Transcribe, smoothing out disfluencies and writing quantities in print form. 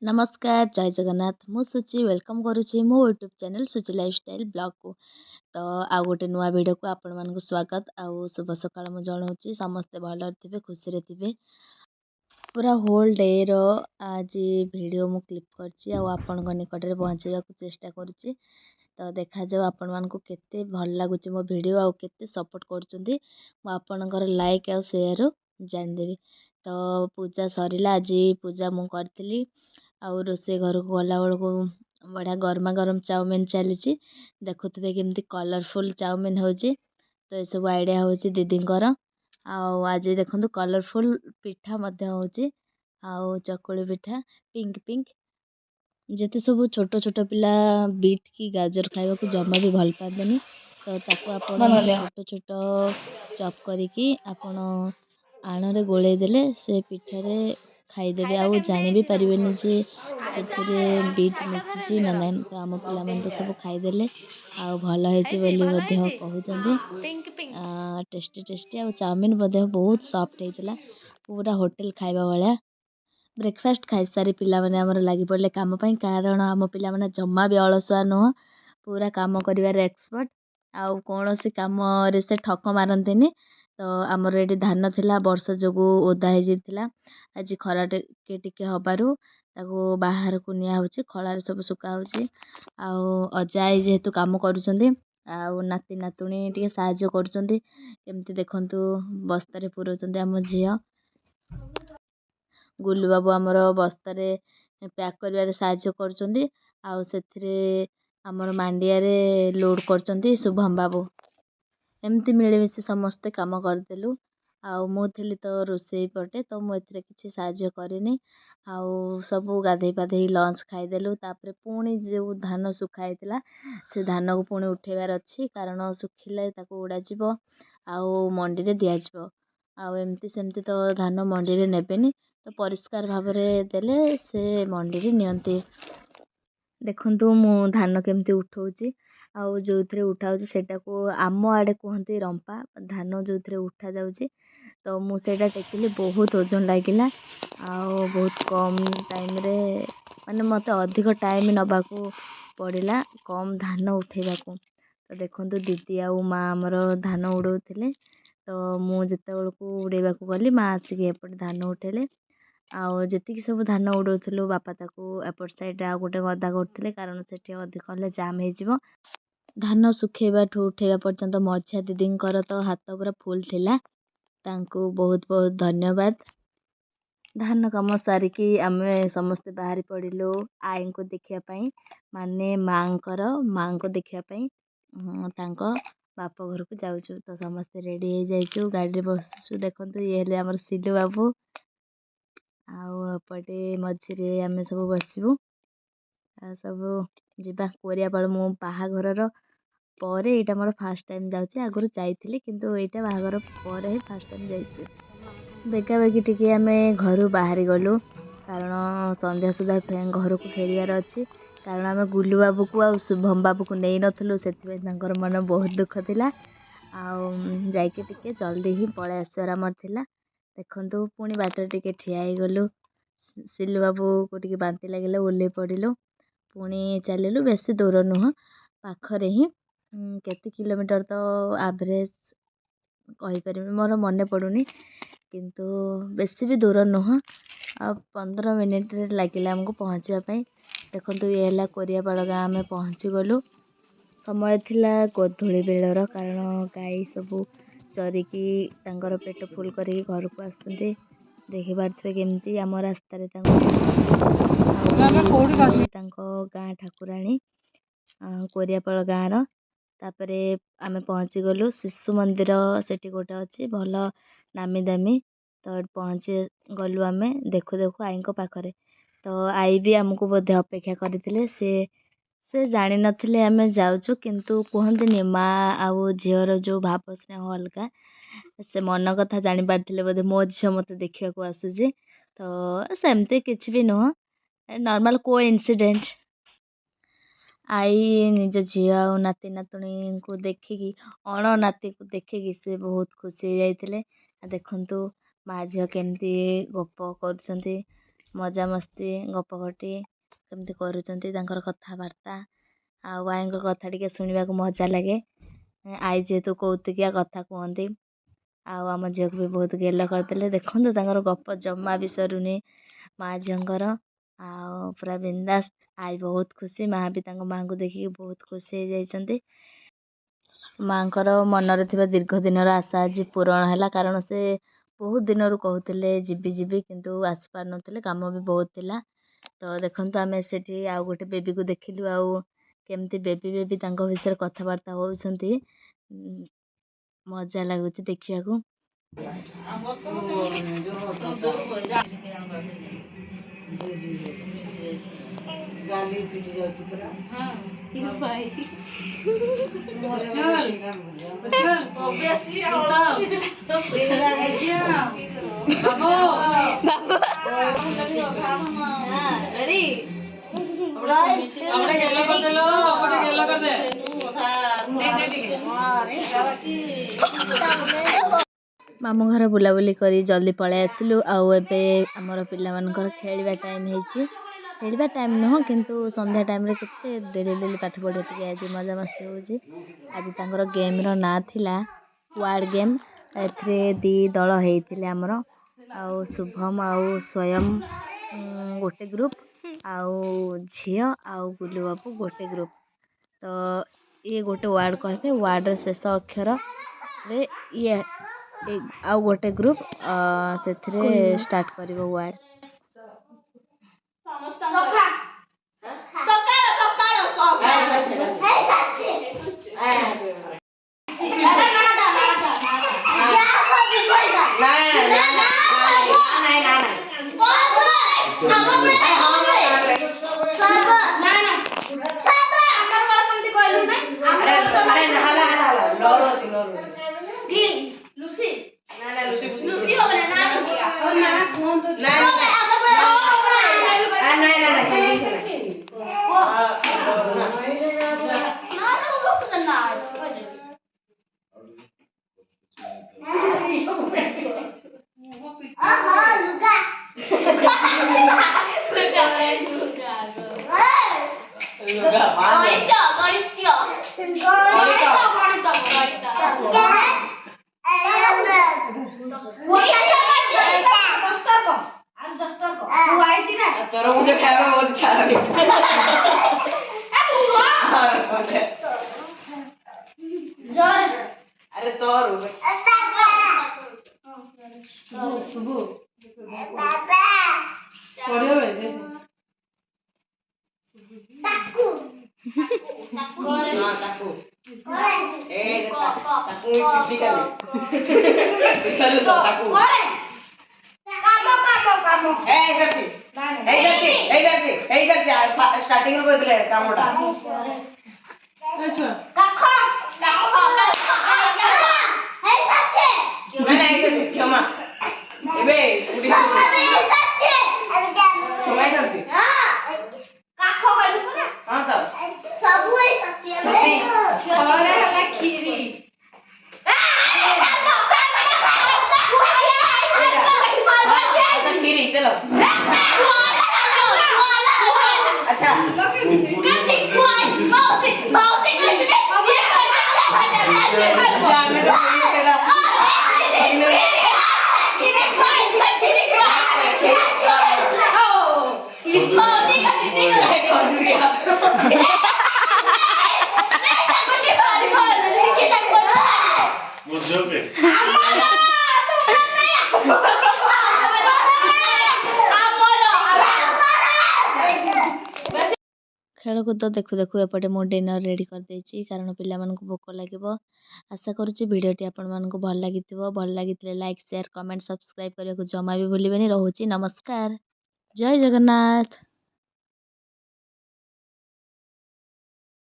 नमस्कार जय जगन्नाथ मु सुचि वेलकम करुच्ची मो यूट्यूब चैनल सुचि लाइफस्टाइल ब्लॉग को। तो आ गोटे नुआ वीडियो को आपण मानक स्वागत आउ शुभ सकाळ मु जणाउची समस्ते भल थिबे खुशी रे थिबे। पूरा होल डे रो आज वीडियो मु क्लिप करची आ आपण निकट रे पहुंचेबा को चेष्टा करची। तो देखा जाओ आपण मानक केते भल लागुची मो वीडियो आ केते सपोर्ट करचुंदी मु आपणकर लाइक आ शेयर जान देबी। तो पूजा सरिला आज पूजा मु करथिली आउ रोसे घर को गला बेलू बढ़िया गरमा गरम चाउमिन चली देखुवे केमती कलरफुल चाउमिन हो। तो ये सब आइडिया हूँ दीदींकर आज देखो कलरफुल पिठा हो चकुली पिठा पिंक पिंक जिते सब छोट छोट पिला बीट की गाजर खावा को जमा भी भल पाते तो ताको आपण छोट छोट चॉप करिकी आपण आण रे गोले देले से पिठा रे खाईदेवे आउ जानी भी पारिबेनी जे से बीट मिसी ना ना। तो आम पिला मन तो सब खाईदेले आ भल होइछि बोली मध्ये कहउचंदी टेस्टी टेस्टी आ चाउमिन मध्ये बहुत सॉफ्ट हेतिला पूरा होटल खाइबा वाला। ब्रेकफास्ट खाई सारी पिला माने हमर लागि पड़ले काम पई कारण आम पिला माने जम्मा भी अलसुआ नुह पूरा काम करिवार एक्सपर्ट आउ कोनोसी काम रे से ठक मारंतिनी। तो आमर एटी धान थिला वर्षा जोगु ओदा हे जितिला आज खरा टिके हबारु ताको बाहर को निया होची खळार सब सुका होची आउ अजाई जेहेतु काम करूचंदी आउ नाती नातुणी टिके साहाय्य करूचंदी केमती देखंतु बस्ता रे पुरोचंदी आम झियो गुल्लू बाबू आमर बस्ता रे पैक करिवार साहाय्य करूचंदी आउ सेथिरे आमर मांडिया रे लोड करचंदी शुभम बाबू एमती मिलेमिशि समस्ते काम करदेलु आउ मु थिली तो रोसई पटे तो मु एथिरे किछि साहाय्य करिनी आउ सबु गाधेई पाधेई लंच खाइदेलु तापरे पुणी जो धान सुखा हेतिला से धान को पुणी उठेबार अछि कारण सुखिले ताको उडा जिवो आउ मंडी रे दिया जिवो आउ एमती सेमती तो धान मंडी रे नेबेनी तो परिष्कार भाबरे देले से मंडी रे नियंती। देखंतु मु धान केमती उठौची आउ जोथरे उठाउची सेटा को आम आडे कहंती रंपा धान जोथरे उठा जाउची तो मु सेटा टेकिली बहुत ओजन लागिला आउ बहुत कम टाइम रे माने मते अधिक टाइम नबाकू पड़िला कम धान उठेबा को। तो देखंतु दीदी आउ माँ हमर धान उड़ौथिले तो मु जेते बेलकू उड़ेबा को गली माँ आसिक एपट धान उठेले आउ जेतिकी सब धान उड़ौथिलु बापा ताकू एपट साइड आ गोटे गदा करथिले कारण सेठी अधिक हेले जाम हे जिवो। धान सुखेबा ठू उठेबा पर्यंत मझिया दीदींकर तो हाथ पूरा फुल थिला तांको बहुत बहुत धन्यवाद। धान कम सारिकी आमे समस्ते बाहरी पड़िलु आई को देखिया पई माने माँ को देखिया पई तांको बाप घर को जाउछु तो समस्ते रेडी हे जाइछु गाड़ी रे बसछु। देखंतु ये हेले हमर सिलु बाबू आउ पटे मझिरे आमे सब बसिबु सब जिबा कोरिया पाळ मो बाहाघरर परे एटा मोर फर्स्ट टाइम जाउची आगुरु जाइथिली किंतु एटा बाहाघर परे ही फर्स्ट टाइम जाइछु। बेगा बेगी टिके आमे घरु बाहरी गलु कारण संध्या सुधा घर को फेरिवार अछि कारण आमे गुल्लू बाबू को आ शुभम बाबू को नै नथलु सेति तांकर मन बहुत दुख थिला आउ जाइके टिके जल्दी ही पळे आसवार हमर थिला। देखंतु पुणी बाटर टिके ठिया हे गलु सिल्लू बाबू को टिके बांती लागिले ओल्ले पड़िलु पुणी चलिलु बेसी दूर नुह पाखरे ही केते किलोमीटर तो एवरेज कहि परिबे मोर मने पडुनी किंतु बेसी भी दूर नुह आ 15 मिनिट रे लागिला हमको पहुंचवा पई। देखंतु ये हला कोरियापाड़ गाँ में पहुंची गलु समय थिला गोधूली बेलर कारण गाई सबू चरिकी तांकर पेट फुल करी घर को आसुंते देखि पारथबे केमती आम रास्ता रे तांको गाँ ठाकुराणी कोरियापाड़ गाँ रो तापरे आमे पहुंची गलु शिशु मंदिर सेठी गोटे अछि भल नामी दामी तो पहुंची गलु आमे देखु देखु आई को पाखरे तो आई भी हमको बोधे अपेक्षा करथिले से जानि नथिले आमे जाउछु किंतु कहंतिनी माँ आउ झियर जो भाव स्नेह अलगा से मन कथा जानि पारथिले बोधे मो झियो मते देखिया को आसुजी तो सेमते किछि भी नुह नॉर्मल को इंसिडेंट आई निज झियो आ नाती नातुणी को देखिकी अण नाती को देखिकी से बहुत खुशी जाइतिले। देखंतु माँ झियो केमती गप करछंती ମଜାମସ୍ତି ଗପଗଟି କେମିତି କରୁଛନ୍ତି ତାଙ୍କର କଥାବାର୍ତ୍ତା। ଆଉ ଆଈଙ୍କ କଥା ଟିକେ ଶୁଣିବାକୁ ମଜା ଲାଗେ। ଆଈ ଯେହେତୁ କୌତୁକିଆ କଥା କୁହନ୍ତି। ଆଉ ଆମ ଝିଅକୁ ବି ବହୁତ ଗେଲ କରିଦେଲେ। ଦେଖନ୍ତୁ ତାଙ୍କର ଗପ ଜମା ବି ସରୁନି ମା ଝିଅଙ୍କର। ଆଉ ପୁରା ବିନ୍ଦାସ। ଆଈ ବହୁତ ଖୁସି, ମା ବି ତାଙ୍କ ମାଆଙ୍କୁ ଦେଖିକି ବହୁତ ଖୁସି ହେଇଯାଇଛନ୍ତି। ମାଆଙ୍କର ମନରେ ଥିବା ଦୀର୍ଘ ଦିନର ଆଶା ଆଜି ପୂରଣ ହେଲା। କାରଣ ସେ ବହୁତ ଦିନରୁ କହୁଥିଲେ ଯିବି ଯିବି, କିନ୍ତୁ ଆସିପାରୁନଥିଲେ, କାମ ବି ବହୁତ ଥିଲା। ତ ଦେଖନ୍ତୁ ଆମେ ସେଠି ଆଉ ଗୋଟେ ବେବିକୁ ଦେଖିଲୁ। ଆଉ କେମିତି ବେବି ତାଙ୍କ ବିଷୟରେ କଥାବାର୍ତ୍ତା ହେଉଛନ୍ତି। ମଜା ଲାଗୁଛି ଦେଖିବାକୁ। ମାମୁଁ ଘର ବୁଲାବୁଲି କରି ଜଲ୍ଦି ପଳେଇ ଆସିଲୁ। ଆଉ ଏବେ ଆମର ପିଲାମାନଙ୍କର ଖେଳିବା ଟାଇମ୍ ହେଇଛି। ଖେଳିବା ଟାଇମ୍ ନୁହଁ, କିନ୍ତୁ ସନ୍ଧ୍ୟା ଟାଇମ୍ରେ କେତେ ଡେଲି ପାଠ ପଢ଼ିବା ଟିକେ ଆଜି ମଜାମସ୍ତି ହେଉଛି। ଆଜି ତାଙ୍କର ଗେମ୍ର ନାଁ ଥିଲା ୱାର୍ଡ଼ ଗେମ୍। ଏଥିରେ 2 ଦଳ ହେଇଥିଲେ ଆମର। ଆଉ ଶୁଭମ ଆଉ ସ୍ୱୟଂ ଗୋଟେ ଗ୍ରୁପ୍, ଆଉ ଝିଅ ଆଉ ଗୁଲୁ ବାବୁ ଗୋଟେ ଗ୍ରୁପ୍। ତ ଇଏ ଗୋଟେ ୱାର୍ଡ଼ କହିବେ, ୱାର୍ଡ଼ର ଶେଷ ଅକ୍ଷରରେ ଇଏ ଆଉ ଗୋଟେ ଗ୍ରୁପ୍ ସେଥିରେ ଷ୍ଟାର୍ଟ କରିବ ୱାର୍ଡ଼। मुझे खाना बहुत अच्छा लगता है। अरे तोर सुबु पढ़ियो बे ताकू हां ताकू ए ताकू इडली कर ले ताकू करे काम ए सच्ची स्टार्टिंग में कहते कामटा क्षमा खीरी चलो अच्छा ଖେଳକୁଦ ଦେଖୁ ଦେଖୁ ଏପଟେ ମୁଁ ଡିନର୍ ରେଡ଼ି କରିଦେଇଛି, କାରଣ ପିଲାମାନଙ୍କୁ ଭୋକ ଲାଗିବ। ଆଶା କରୁଛି ଭିଡ଼ିଓଟି ଆପଣମାନଙ୍କୁ ଭଲ ଲାଗିଥିବ। ଭଲ ଲାଗିଥିଲେ ଲାଇକ୍, ସେୟାର, କମେଣ୍ଟ, ସବସ୍କ୍ରାଇବ୍ କରିବାକୁ ଜମା ବି ଭୁଲିବେନି। ରହୁଛି, ନମସ୍କାର, ଜୟ ଜଗନ୍ନାଥ।